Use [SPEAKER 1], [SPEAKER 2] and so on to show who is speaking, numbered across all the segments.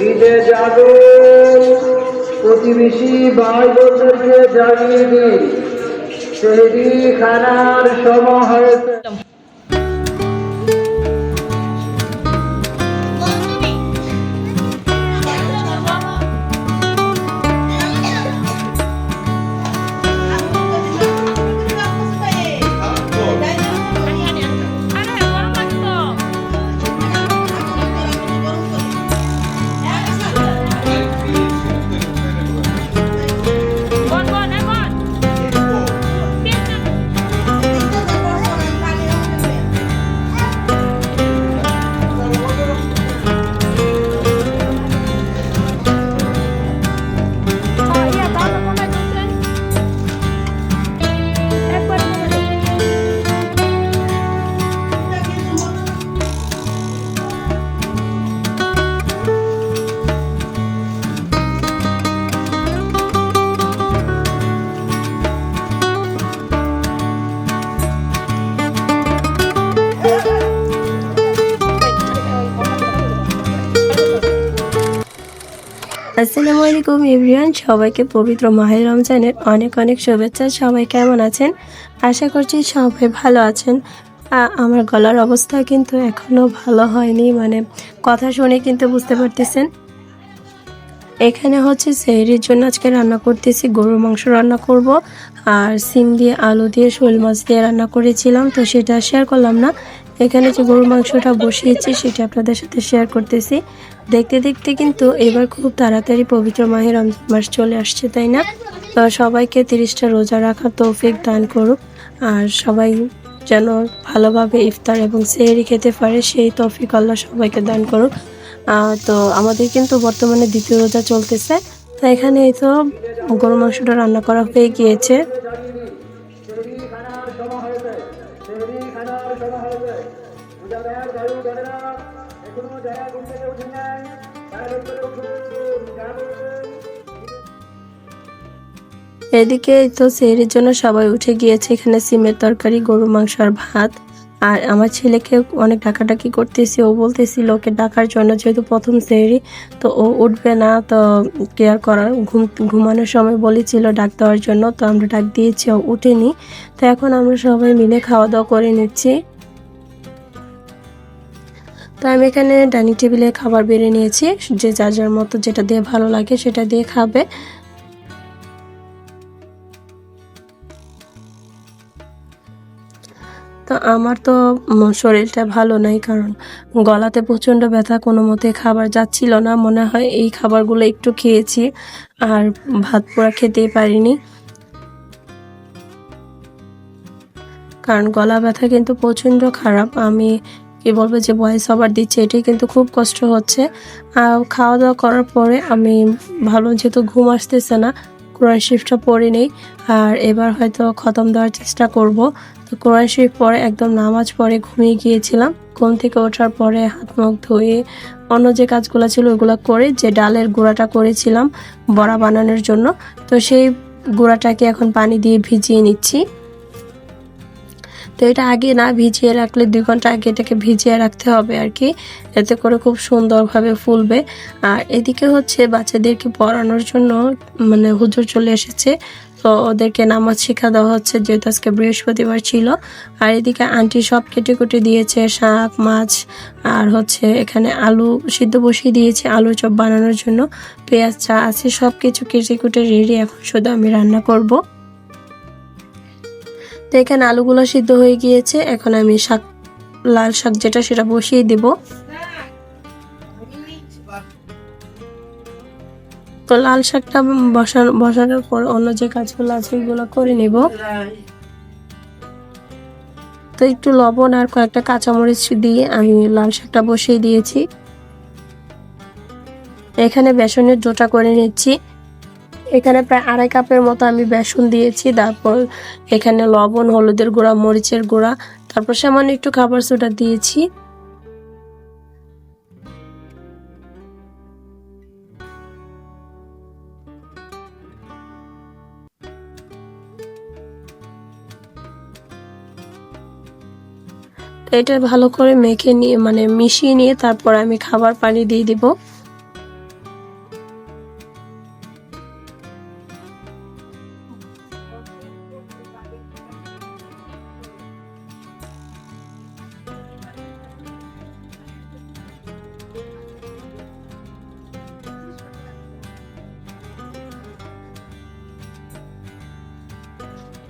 [SPEAKER 1] ঈদে জাগরণ প্রতিবেশী ভাই বোনদেরকে জানিয়ে দিন সেহরি খানার সময় হয়েছে।
[SPEAKER 2] আসসালামু আলাইকুম এভরিওয়ান, সবাইকে পবিত্র মাহে রমজানের অনেক অনেক শুভেচ্ছা। সবাই কেমন আছেন? আশা করছি সবাই ভালো আছেন। আমার গলার অবস্থা কিন্তু এখনও ভালো হয়নি, মানে কথা শুনে কিন্তু বুঝতে পারতেছেন। এখানে হচ্ছে সেহরির জন্য আজকে রান্না করতেছি, গরুর মাংস রান্না করব, আর সিম দিয়ে আলু দিয়ে শোল মাছ দিয়ে রান্না করেছিলাম, তো সেটা শেয়ার করলাম না। এখানে যে গরুর মাংসটা বসিয়েছি সেটা আপনাদের সাথে শেয়ার করতেছি। দেখতে দেখতে কিন্তু এবার খুব তাড়াতাড়ি পবিত্র মাহে রমজান মাস চলে আসছে, তাই না? তো সবাইকে 30টা রোজা রাখার তৌফিক দান করুক, আর সবাই যেন ভালোভাবে ইফতার এবং সেহরি খেতে পারে সেই তৌফিক আল্লাহ সবাইকে দান করুক। তো আমাদের কিন্তু বর্তমানে দ্বিতীয় রোজা চলতেছে। তো এখানে এই তো গরু মাংসটা রান্না করা হয়ে গিয়েছে। এদিকে তো সেহরির জন্য সবাই উঠে গিয়েছে। এখানে সিমের তরকারি, গরু মাংস আর ভাত। আর আমার ছেলেকে অনেক ডাকাডাকি করতেছি, ও বলতেছিল ওকে ডাকার জন্য, যেহেতু প্রথম সেহরি তো ও উঠবে না, তো কেয়ার করার ঘুমানোর সময় বলেছিল ডাক দেওয়ার জন্য, তো আমরা ডাক দিয়েছি, ও উঠেনি। তো এখন আমরা সবাই মিলে খাওয়া দাওয়া করে নিচ্ছি। তো আমি এখানে ডাইনিং টেবিলে খাবার বেড়ে নিয়েছি, যে যার যার মতো যেটা দিয়ে ভালো লাগে সেটা দিয়ে খাবে। তো আমার তো শরীরটা ভালো নাই, কারণ গলাতে প্রচণ্ড ব্যথা, কোনো মতে খাবার যাচ্ছিল না। মনে হয় এই খাবারগুলো একটু খেয়েছি, আর ভাত পোড়া খেতেই পারিনি, কারণ গলা ব্যথা কিন্তু প্রচণ্ড খারাপ। আমি কি বলবো, যে ভয়েস ওভার দিচ্ছে এটাই কিন্তু খুব কষ্ট হচ্ছে। খাওয়া দাওয়া করার পরে আমি ভাবলাম যেহেতু ঘুম আসতেছে না, কোরআন শরীফটা পড়ে নেই, আর এবার হয়তো খতম দেওয়ার চেষ্টা করব। তো কোরআন শরীফ পরে একদম নামাজ পড়ে ঘুমিয়ে গিয়েছিলাম। ঘুম থেকে ওঠার পরে হাত মুখ ধুয়ে অন্য যে কাজগুলো ছিল ওগুলো করে, যে ডালের গুঁড়াটা করেছিলাম বড়া বানানোর জন্য, তো সেই গুঁড়াটাকে এখন পানি দিয়ে ভিজিয়ে নিচ্ছি। তো এটা আগে না ভিজিয়ে রাখলে, 2 ঘন্টা আগে এটাকে ভিজিয়ে রাখতে হবে আর কি, এতে করে খুব সুন্দরভাবে ফুলবে। আর এদিকে হচ্ছে বাচ্চাদেরকে পড়ানোর জন্য মানে হুজুর চলে এসেছে, তো ওদেরকে নামাজ শিক্ষা দেওয়া হচ্ছে, যেহেতু আজকে বৃহস্পতিবার ছিল। আর এদিকে আন্টি সব কেটে কুটে দিয়েছে, শাক মাছ, আর হচ্ছে এখানে আলু সিদ্ধ বসিয়ে দিয়েছে আলু চপ বানানোর জন্য, পেঁয়াজ চা আছে, সব কিছু কেটে কুটে রেডি, এখন শুধু আমি রান্না করব। তো এখানে আলুগুলো সিদ্ধ হয়ে গিয়েছে, এখন আমি শাক, লাল শাক যেটা সেটা বসিয়ে দিব। তো লাল শাকটা বসানোর পর অন্য যে কাজগুলো আছে এগুলো করে নিব। তো একটু লবণ আর কয়েকটা কাঁচামরিচ দিয়ে আমি লাল শাকটা বসিয়ে দিয়েছি। এখানে বেসনের ডোটা করে নিচ্ছি। এখানে প্রায় 2.5 কাপের মতো আমি বেসন দিয়েছি, তারপর এখানে লবণ, হলুদের গুঁড়া, মরিচের গুঁড়া, তারপর সামান্য একটু খাবার সোডা দিয়েছি। এটা ভালো করে মেখে নিয়ে, মানে মিশিয়ে নিয়ে, তারপর আমি খাবার পানি দিয়ে দিব।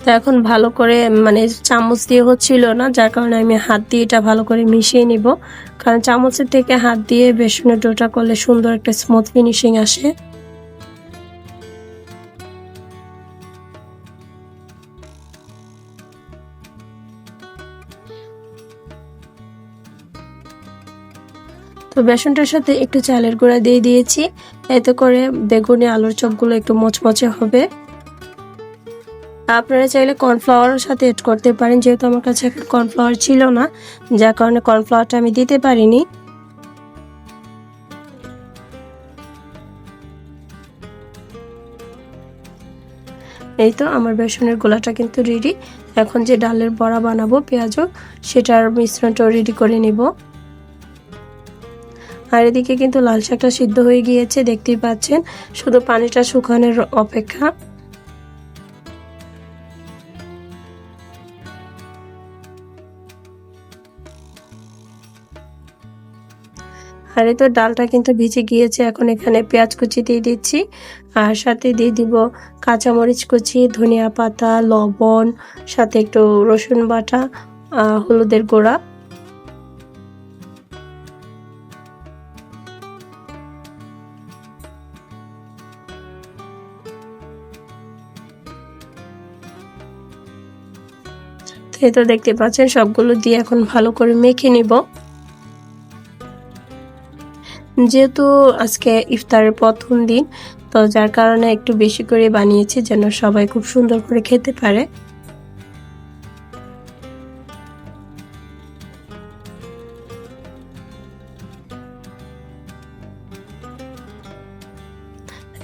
[SPEAKER 2] তো এখন ভালো করে মানে চামচ দিয়ে হচ্ছিল না, যার কারণে আমি হাত দিয়ে এটা ভালো করে মিশিয়ে নিব, কারণ চামচের থেকে হাত দিয়ে বেসনের ডোটা করলে সুন্দর একটা স্মুথ ফিনিশিং আসে। তো বেসনটার সাথে একটু চালের গুঁড়া দিয়ে দিয়েছি, এতে করে বেগুনি আলুর চপগুলো একটু মচমচে হবে। আপনারা চাইলে কর্নফ্লাওয়ারের সাথে এড করতে পারেন, যেহেতু আমার কাছে এখন কর্নফ্লাওয়ার ছিল না, যার কারণে কর্নফ্লাওয়ারটা আমি দিতে পারিনি। এই তো আমার বেসনের গোলাটা কিন্তু রেডি। এখন যে ডালের বড়া বানাবো পেঁয়াজও, সেটার মিশ্রণটা রেডি করে নিব। আর এদিকে কিন্তু লাল শাকটা সিদ্ধ হয়ে গিয়েছে, দেখতেই পাচ্ছেন, শুধু পানিটা শুকানোর অপেক্ষা। আর এই তো ডালটা কিন্তু ভিজে গিয়েছে, এখন এখানে পেঁয়াজ কুচি দিয়ে দিচ্ছি, আর সাথে দিয়ে দিব কাঁচামরিচ কুচি, ধনিয়া পাতা, লবণ, সাথে একটু রসুন বাটা, হলুদের গুঁড়া। এই তো দেখতে পাচ্ছেন সবগুলো দিয়ে এখন ভালো করে মেখে নিব। যেহেতু আজকে ইফতারের প্রথম দিন, তো যার কারণে একটু বেশি করে বানিয়েছি, যেন সবাই খুব সুন্দর করে খেতে পারে।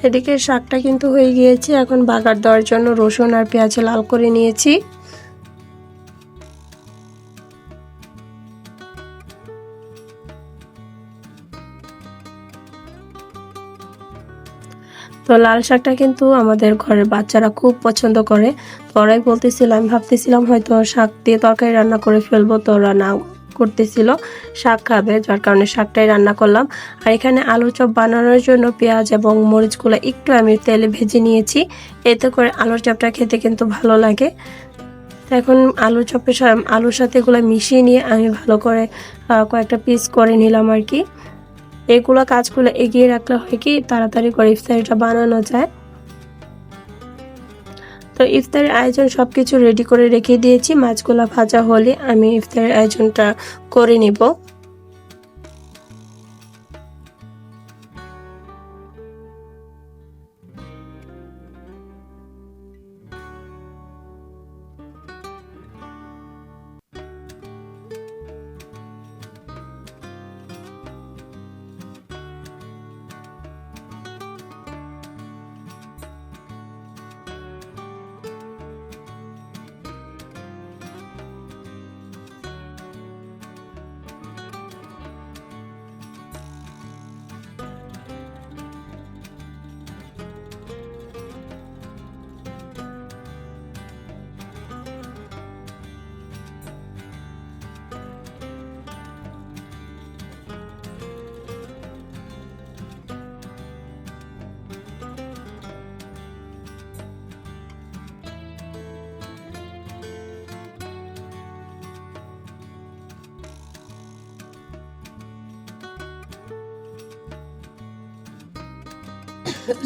[SPEAKER 2] এদিকে শাকটা কিন্তু হয়ে গিয়েছে, এখন বাগার দেওয়ার জন্য রসুন আর পেঁয়াজ লাল করে নিয়েছি। তো লাল শাকটা কিন্তু আমাদের ঘরের বাচ্চারা খুব পছন্দ করে। তো ওরাই বলতেছিল, আমি ভাবতেছিলাম হয়তো শাক দিয়ে তরকারি রান্না করে ফেলবো, তো ওরা না করতেছিল, শাক খাবে, যার কারণে শাকটাই রান্না করলাম। আর এখানে আলুর চপ বানানোর জন্য পেঁয়াজ এবং মরিচগুলো একটু আমি তেলে ভেজে নিয়েছি, এতে করে আলুর চপটা খেতে কিন্তু ভালো লাগে। এখন আলুর সাথে এগুলো মিশিয়ে নিয়ে আমি ভালো করে কয়েকটা পিস করে নিলাম আর কি। এগুলো কাজগুলো এগিয়ে রাখলে হয় কি তাড়াতাড়ি করে ইফতারিটা বানানো যায়। তো ইফতারের আয়োজন সবকিছু রেডি করে রেখে দিয়েছি, মাছগুলো ভাজা হলে আমি ইফতারের আয়োজনটা করে নিব।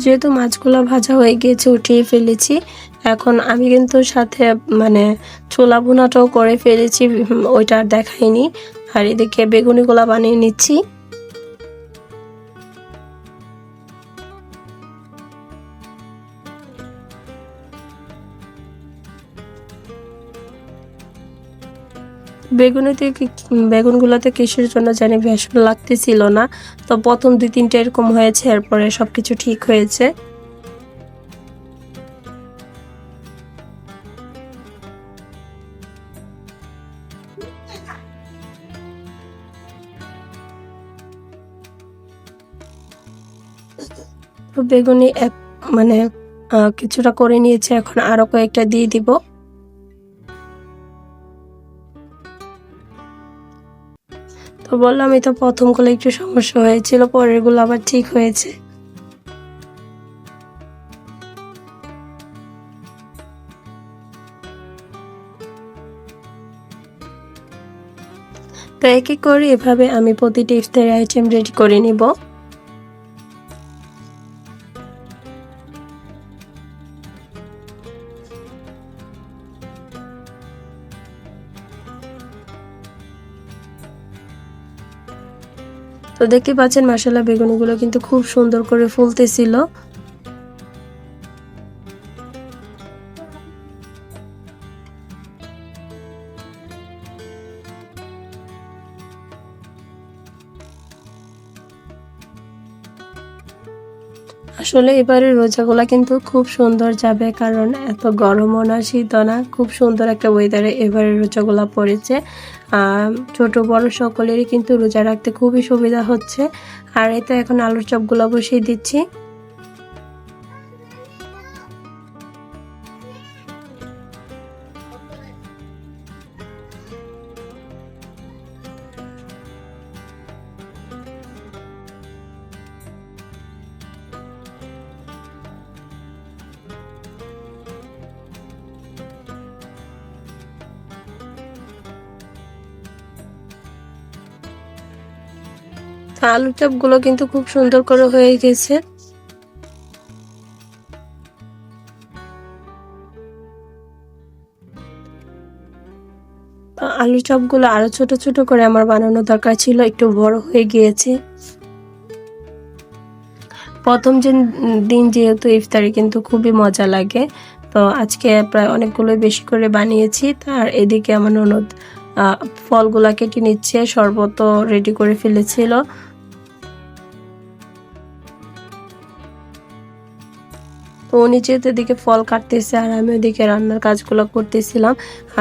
[SPEAKER 2] যেহেতু মাছগুলো ভাজা হয়ে গিয়েছে, উঠিয়ে ফেলেছি। এখন আমি কিন্তু সাথে মানে ছোলা ভুনাটাও করে ফেলেছি, ওইটা আর দেখাইনি। আর এদিকে বেগুনিগুলা বানিয়ে নিচ্ছি। বেগুনগুলোতে কিসের জন্য জানি বেসন লাগতেছিল না, তো প্রথম 2-3টা এরকম হয়েছে, এরপরে সবকিছু ঠিক হয়েছে। তো বেগুনি মানে কিছুটা করে নিয়েছে, এখন আরো কয়েকটা দিয়ে দিব। তো বললামই তো প্রথমগুলো একটু সমস্যা হয়েছিল, পরের গুলো আবার ঠিক হয়েছে। তো এক এক করে এভাবে আমি প্রতিটি ইফতারি আইটেম রেডি করে নিব। তো দেখতে পাচ্ছেন মাশাআল্লাহ বেগুনগুলো কিন্তু খুব সুন্দর করে ফুলতেছিল। আসলে এবারের রোজাগুলা কিন্তু খুব সুন্দর যাবে, কারণ এত গরমও না শীতও না, খুব সুন্দর একটা ওয়েদারে এবারের রোজাগুলা পড়েছে। ছোট বড় সকলেরই কিন্তু রোজা রাখতে খুবই সুবিধা হচ্ছে। আর এই তো এখন আলুর চপগুলো বসিয়ে দিচ্ছি। আলুর চপগুলো কিন্তু খুব সুন্দর করে হয়ে গেছে। আলুর চপগুলো আরো ছোট ছোট করে আমার বানানো দরকার ছিল, একটু বড় হয়ে গিয়েছে। প্রথম দিন যেহেতু ইফতারি কিন্তু খুবই মজা লাগে, তো আজকে প্রায় অনেকগুলোই বেশি করে বানিয়েছি। তার এদিকে আমার ননদ ফলগুলা কেটে নিচ্ছে, শরবত রেডি করে ফেলেছিল। তো উনি যেহেতু এদিকে ফল কাটতেছে আর আমি ওদিকে রান্নার কাজগুলো করতেছিলাম।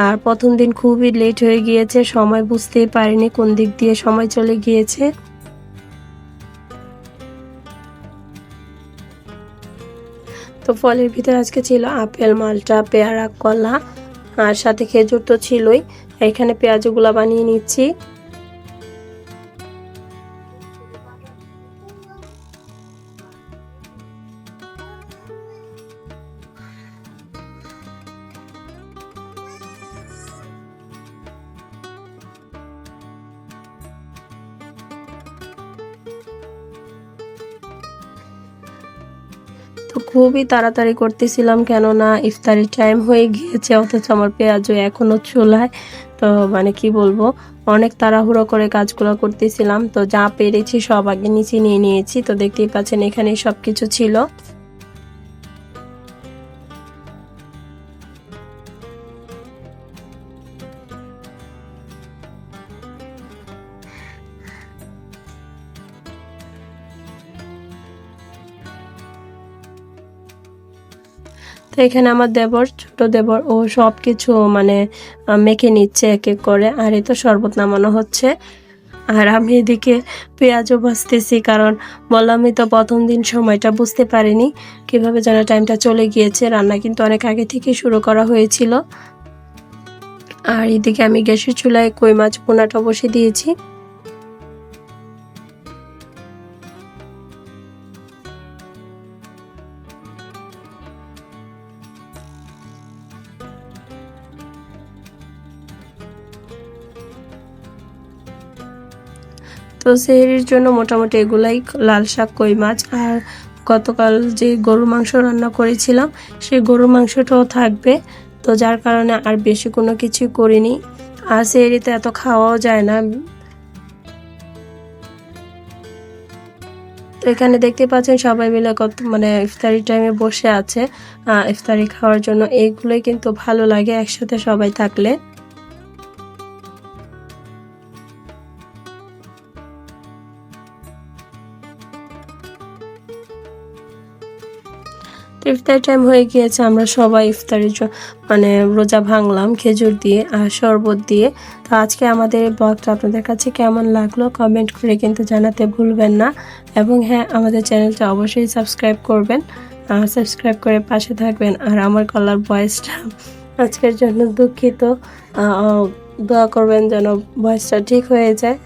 [SPEAKER 2] আর প্রথম দিন খুবই লেট হয়ে গিয়েছে, সময় বুঝতেই পারিনি কোন দিক দিয়ে সময় চলে গিয়েছে। তো ফলের ভিতরে আজকে ছিল আপেল, মালটা, পেয়ারা, কলা, আর সাথে খেজুর তো ছিলই। এখানে পেঁয়াজগুলা বানিয়ে নিচ্ছি। তো খুবই তাড়াতাড়ি করতেছিলাম, কেননা ইফতারির টাইম হয়ে গিয়েছে, অথচ আমার পেঁয়াজও এখনো চুলায়। তো মানে কি বলবো, অনেক তাড়াহুড়ো করে কাজগুলো করতেছিলাম। তো যা পেরেছি সব আগে নিচে নিয়ে নিয়েছি। তো দেখতেই পাচ্ছেন এখানে সবকিছু ছিল। তো এখানে আমার দেবর, ছোট দেবর, ও সব কিছু মানে মেখে নিচ্ছে এক এক করে। আর এই তো শরবত নামানো হচ্ছে। আর আমি এদিকে পেঁয়াজও ভাজতেছি, কারণ বললামই তো প্রথম দিন সময়টা বুঝতে পারিনি, কিভাবে যেন টাইমটা চলে গিয়েছে। রান্না কিন্তু অনেক আগে থেকে শুরু করা হয়েছিল। আর এদিকে আমি গ্যাসের চুলায় কই মাছ ভুনাটা বসিয়ে দিয়েছি। তো সেহরির জন্য মোটামুটি এগুলাই, লাল শাক, কই মাছ, আর গতকাল যে গরুর মাংস রান্না করেছিলাম সেই গরুর মাংসটাও থাকবে। তো যার কারণে আর বেশি কোনো কিছু করিনি। আর সেহরিতে এত খাওয়াও যায় না। তো এখানে দেখতে পাচ্ছেন সবাই মিলে কত মানে ইফতারি টাইমে বসে আছে ইফতারি খাওয়ার জন্য। এইগুলোই কিন্তু ভালো লাগে একসাথে সবাই থাকলে। ইফতার টাইম হয়ে গিয়েছে, আমরা সবাই ইফতারির মানে রোজা ভাঙলাম খেজুর দিয়ে আর শরবত দিয়ে। তো আজকে আমাদের ব্লগটা আপনাদের কাছে কেমন লাগলো কমেন্ট করে কিন্তু জানাতে ভুলবেন না। এবং হ্যাঁ, আমাদের চ্যানেলটা অবশ্যই সাবস্ক্রাইব করবেন, সাবস্ক্রাইব করে পাশে থাকবেন। আর আমার গলার ভয়েসটা আজকের জন্য দুঃখিত, দোয়া করবেন যেন ভয়েসটা ঠিক হয়ে যায়।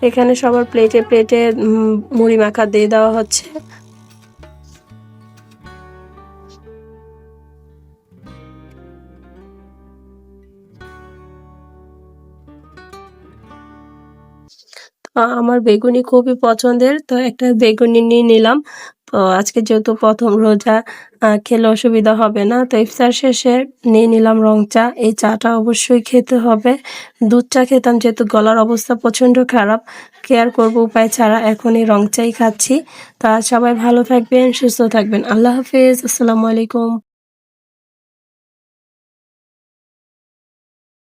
[SPEAKER 2] এখানে সবার প্লেটে প্লেটে মুড়ি মাখা দিয়ে দেওয়া হচ্ছে। আমার বেগুনি খুবই পছন্দের। তো একটা বেগুনি নিয়ে নিলাম। তো আজকে যেহেতু ১ম রোজা খেলে অসুবিধা হবে না। তো ইফতার শেষে নিয়ে নিলাম রং চা। এই চাটা অবশ্যই খেতে হবে। দুধ চা খেতাম যেহেতু গলার অবস্থা প্রচণ্ড খারাপ। কি আর করব উপায় ছাড়া এখন এই রং চাই খাচ্ছি। তা সবাই ভালো থাকবেন, সুস্থ থাকবেন। আল্লাহ হাফেজ। আসসালামু আলাইকুম।